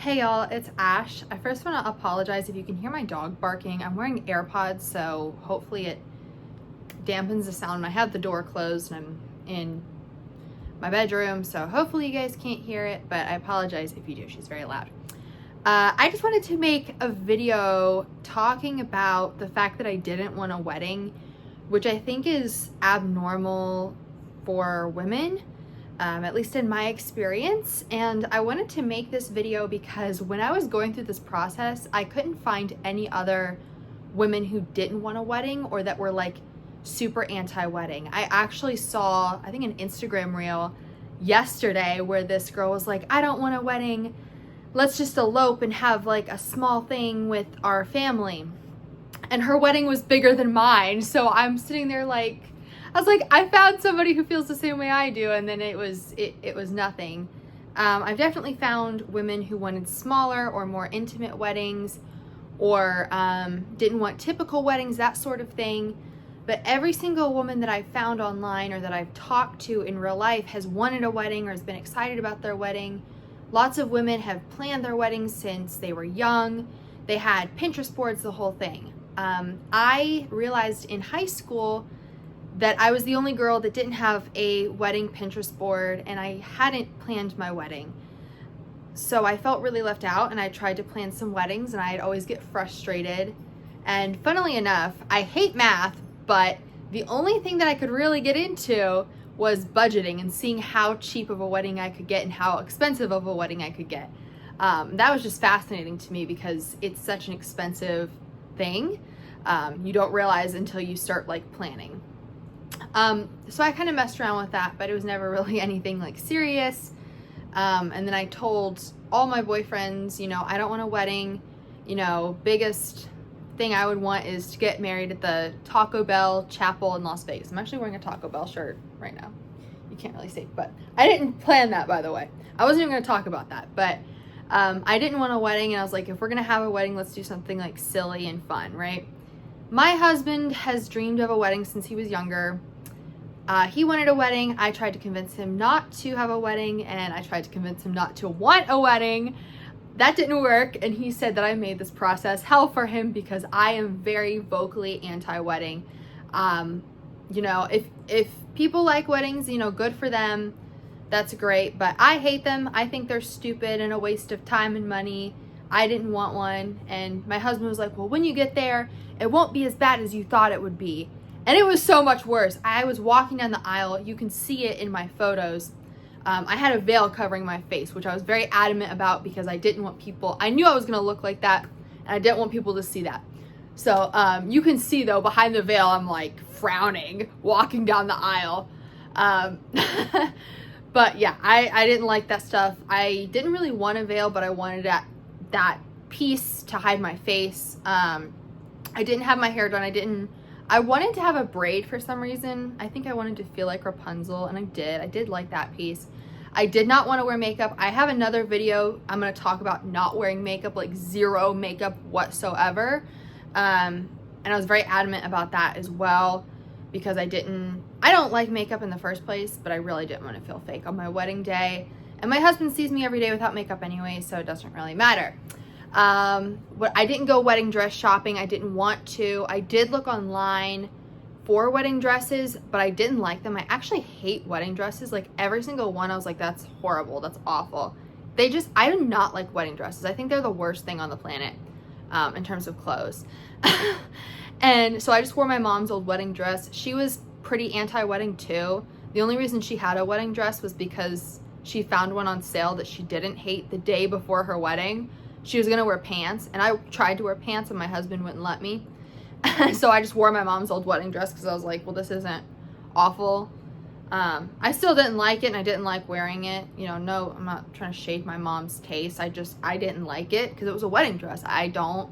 Hey y'all, it's Ash. I first want to apologize if you can hear my dog barking. I'm wearing AirPods, so hopefully it dampens the sound. I have the door closed and I'm in my bedroom, so hopefully you guys can't hear it, but I apologize if you do. She's very loud. I just wanted to make a video talking about the fact that I didn't want a wedding, which I think is abnormal for women. At least in my experience. And I wanted to make this video because when I was going through this process, I couldn't find any other women who didn't want a wedding or that were like super anti-wedding. I actually saw, I think, an Instagram reel yesterday where this girl was like, I don't want a wedding. Let's just elope and have like a small thing with our family. And her wedding was bigger than mine. So I'm sitting there like, I was like, I found somebody who feels the same way I do, and then it was nothing. I've definitely found women who wanted smaller or more intimate weddings, or didn't want typical weddings, that sort of thing. But every single woman that I've found online or that I've talked to in real life has wanted a wedding or has been excited about their wedding. Lots of women have planned their weddings since they were young. They had Pinterest boards, the whole thing. I realized in high school that I was the only girl that didn't have a wedding Pinterest board, and I hadn't planned my wedding. So I felt really left out, and I tried to plan some weddings, and I'd always get frustrated. And funnily enough, I hate math, but the only thing that I could really get into was budgeting and seeing how cheap of a wedding I could get and how expensive of a wedding I could get. That was just fascinating to me because it's such an expensive thing. You don't realize until you start like planning. So I kind of messed around with that, but it was never really anything like serious. And then I told all my boyfriends, you know, I don't want a wedding. You know, biggest thing I would want is to get married at the Taco Bell Chapel in Las Vegas. I'm actually wearing a Taco Bell shirt right now. You can't really see, but I didn't plan that, by the way. I wasn't even going to talk about that, but I didn't want a wedding, and I was like, if we're going to have a wedding, let's do something like silly and fun, right? My husband has dreamed of a wedding since he was younger. He wanted a wedding. I tried to convince him not to have a wedding, and I tried to convince him not to want a wedding. That didn't work, and he said that I made this process hell for him because I am very vocally anti-wedding. You know, if people like weddings, you know, good for them. That's great, but I hate them. I think they're stupid and a waste of time and money. I didn't want one, and my husband was like, well, when you get there, it won't be as bad as you thought it would be. And it was so much worse. I was walking down the aisle. You can see it in my photos. I had a veil covering my face, which I was very adamant about because I didn't want people, I knew I was going to look like that, and I didn't want people to see that. So you can see, though, behind the veil, I'm like frowning, walking down the aisle. But yeah, I didn't like that stuff. I didn't really want a veil, but I wanted that piece to hide my face. I didn't have my hair done. I wanted to have a braid for some reason. I think I wanted to feel like Rapunzel, and I did. I did like that piece. I did not want to wear makeup. I have another video I'm going to talk about not wearing makeup, like zero makeup whatsoever. And I was very adamant about that as well because I don't like makeup in the first place, but I really didn't want to feel fake on my wedding day. And my husband sees me every day without makeup anyway, so it doesn't really matter. But I didn't go wedding dress shopping. I didn't want to. I did look online for wedding dresses, but I didn't like them. I actually hate wedding dresses. Like every single one, I was like, that's horrible. That's awful. I do not like wedding dresses. I think they're the worst thing on the planet, in terms of clothes. And so I just wore my mom's old wedding dress. She was pretty anti-wedding too. The only reason she had a wedding dress was because she found one on sale that she didn't hate the day before her wedding. She was gonna wear pants, and I tried to wear pants and my husband wouldn't let me. So I just wore my mom's old wedding dress because I was like, well, this isn't awful. I still didn't like it, and I didn't like wearing it. You know, no, I'm not trying to shade my mom's taste. I didn't like it because it was a wedding dress. I don't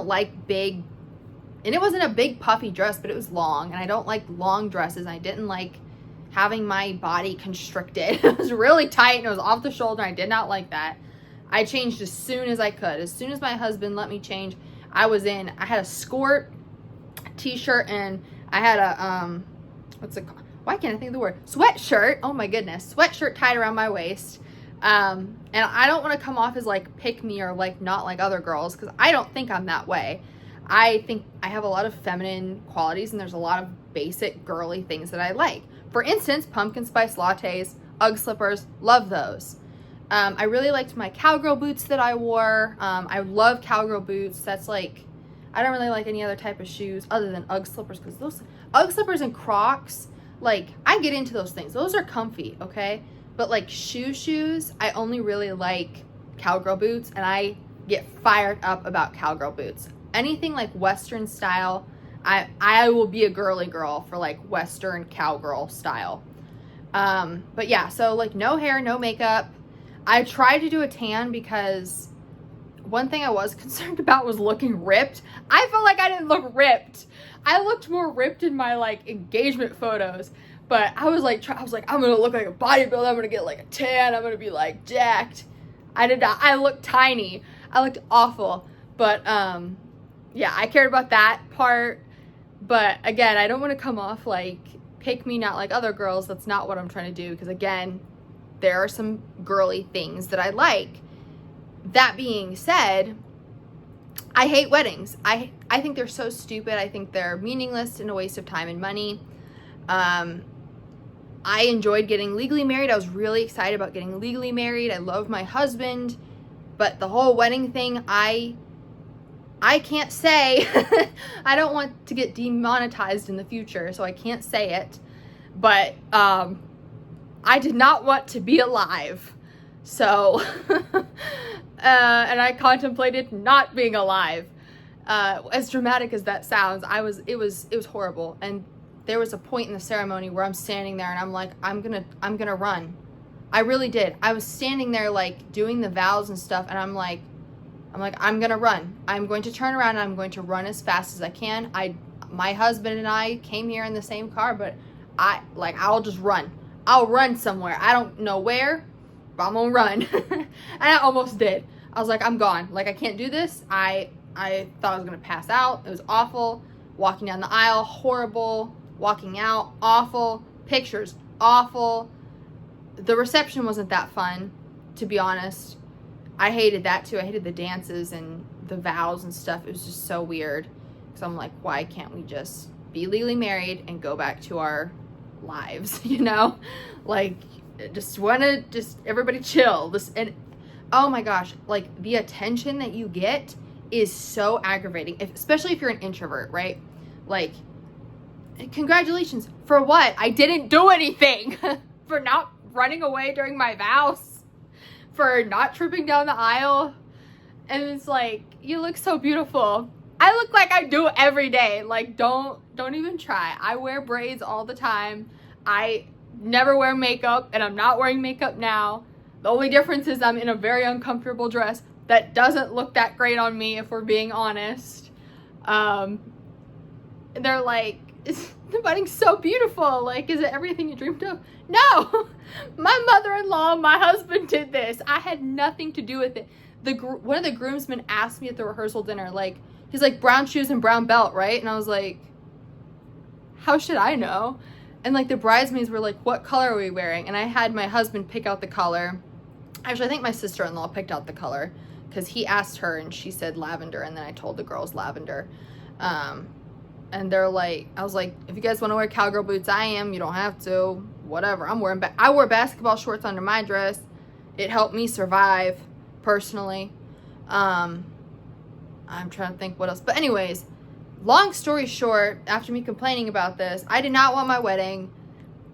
like big, and it wasn't a big puffy dress, but it was long, and I don't like long dresses. I didn't like having my body constricted. It was really tight, and it was off the shoulder. I did not like that. I changed as soon as I could. As soon as my husband let me change, I had a skirt, t-shirt, and I had a, what's it called? Why can't I think of the word? Sweatshirt. Oh my goodness. Sweatshirt tied around my waist. And I don't want to come off as like pick me or like not like other girls, because I don't think I'm that way. I think I have a lot of feminine qualities, and there's a lot of basic girly things that I like. For instance, pumpkin spice lattes, Ugg slippers, love those. I really liked my cowgirl boots that I wore. I love cowgirl boots. That's like, I don't really like any other type of shoes other than Ugg slippers, because those Ugg slippers and Crocs, like, I get into those things. Those are comfy, okay? But like shoes, I only really like cowgirl boots, and I get fired up about cowgirl boots. Anything like Western style, I will be a girly girl for like Western cowgirl style. But yeah, so like no hair, no makeup. I tried to do a tan because one thing I was concerned about was looking ripped. I felt like I didn't look ripped. I looked more ripped in my like engagement photos. But I was like, I'm gonna look like a bodybuilder. I'm gonna get like a tan. I'm gonna be like jacked. I did not. I looked tiny. I looked awful. But yeah, I cared about that part. But again, I don't want to come off like pick me, not like other girls. That's not what I'm trying to do. Because again, there are some girly things that I like. That being said, I hate weddings. I think they're so stupid. I think they're meaningless and a waste of time and money. I enjoyed getting legally married. I was really excited about getting legally married. I love my husband, but the whole wedding thing, I can't say. I don't want to get demonetized in the future, so I can't say it. But I did not want to be alive. So, and I contemplated not being alive. As dramatic as that sounds, it was horrible. And there was a point in the ceremony where I'm standing there and I'm like, I'm gonna run. I really did. I was standing there like doing the vows and stuff, and I'm like, I'm gonna run. I'm going to turn around and I'm going to run as fast as I can. My husband and I came here in the same car, but I'll just run. I'll run somewhere. I don't know where, but I'm gonna run. And I almost did. I was like, I'm gone. Like, I can't do this. I thought I was gonna pass out. It was awful. Walking down the aisle, horrible. Walking out, awful. Pictures, awful. The reception wasn't that fun, to be honest. I hated that too. I hated the dances and the vows and stuff. It was just so weird. So I'm like, why can't we just be legally married and go back to our lives, you know? Like, just wanna just everybody chill. And oh my gosh, like the attention that you get is so aggravating, especially if you're an introvert, right? Like, congratulations. For what? I didn't do anything. For not running away during my vows. For not tripping down the aisle. And it's like, you look so beautiful. I look like I do every day. Like, don't even try. I wear braids all the time. I never wear makeup, and I'm not wearing makeup now. The only difference is I'm in a very uncomfortable dress that doesn't look that great on me, if we're being honest. They're like, the wedding's so beautiful. Like, is it everything you dreamed of? No! My mother-in-law, my husband did this. I had nothing to do with it. One of the groomsmen asked me at the rehearsal dinner, like, he's like, brown shoes and brown belt, right? And I was like, how should I know? And like the bridesmaids were like, what color are we wearing? And I had my husband pick out the color. Actually, I think my sister-in-law picked out the color, because he asked her and she said lavender, and then I told the girls lavender. And they're like, I was like, if you guys want to wear cowgirl boots, I am. You don't have to. Whatever. I wore basketball shorts under my dress. It helped me survive, personally. I'm trying to think what else. But anyways, long story short, after me complaining about this, I did not want my wedding.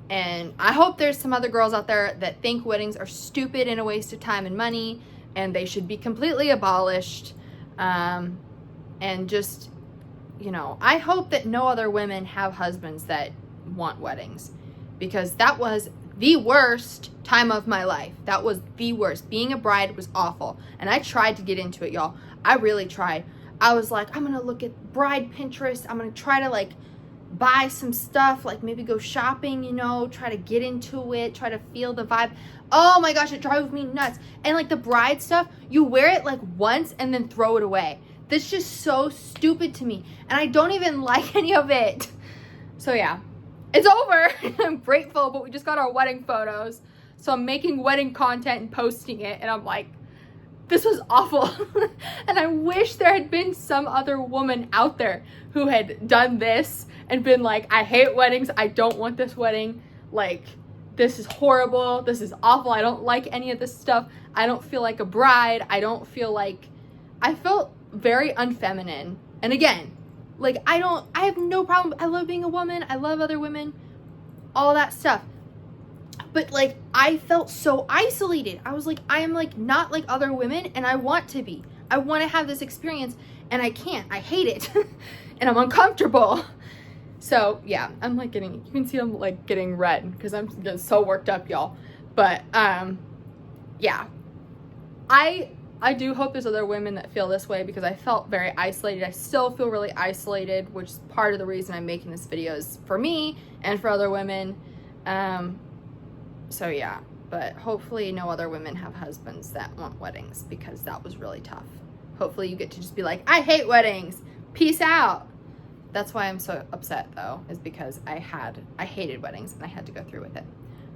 And I hope there's some other girls out there that think weddings are stupid and a waste of time and money, and they should be completely abolished. And just, you know, I hope that no other women have husbands that want weddings, because that was the worst time of my life. That was the worst. Being a bride was awful. And I tried to get into it, y'all. I really tried. I was like, I'm gonna look at bride Pinterest. I'm gonna try to like buy some stuff, like maybe go shopping, you know, try to get into it, try to feel the vibe. Oh my gosh, it drove me nuts. And like the bride stuff, you wear it like once and then throw it away. That's just so stupid to me. And I don't even like any of it. So yeah, it's over. I'm grateful, but we just got our wedding photos. So I'm making wedding content and posting it, and I'm like, this was awful. And I wish there had been some other woman out there who had done this and been like, I hate weddings, I don't want this wedding, like, this is horrible, this is awful, I don't like any of this stuff, I don't feel like a bride, I felt very unfeminine. And again, like, I have no problem, I love being a woman, I love other women, all that stuff. But like, I felt so isolated. I was like, I am like not like other women, and I want to be. I want to have this experience, and I can't. I hate it. And I'm uncomfortable. So yeah, I'm like you can see I'm like getting red because I'm getting so worked up, y'all. But yeah, I do hope there's other women that feel this way, because I felt very isolated. I still feel really isolated, which is part of the reason I'm making this video, is for me and for other women. So yeah, but hopefully no other women have husbands that want weddings, because that was really tough. Hopefully you get to just be like, I hate weddings, peace out. That's why I'm so upset though, is because I hated weddings and I had to go through with it.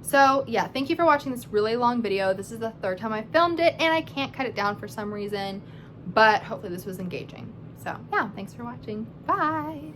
So yeah, thank you for watching this really long video. This is the third time I filmed it, and I can't cut it down for some reason, but hopefully this was engaging. So yeah, thanks for watching. Bye.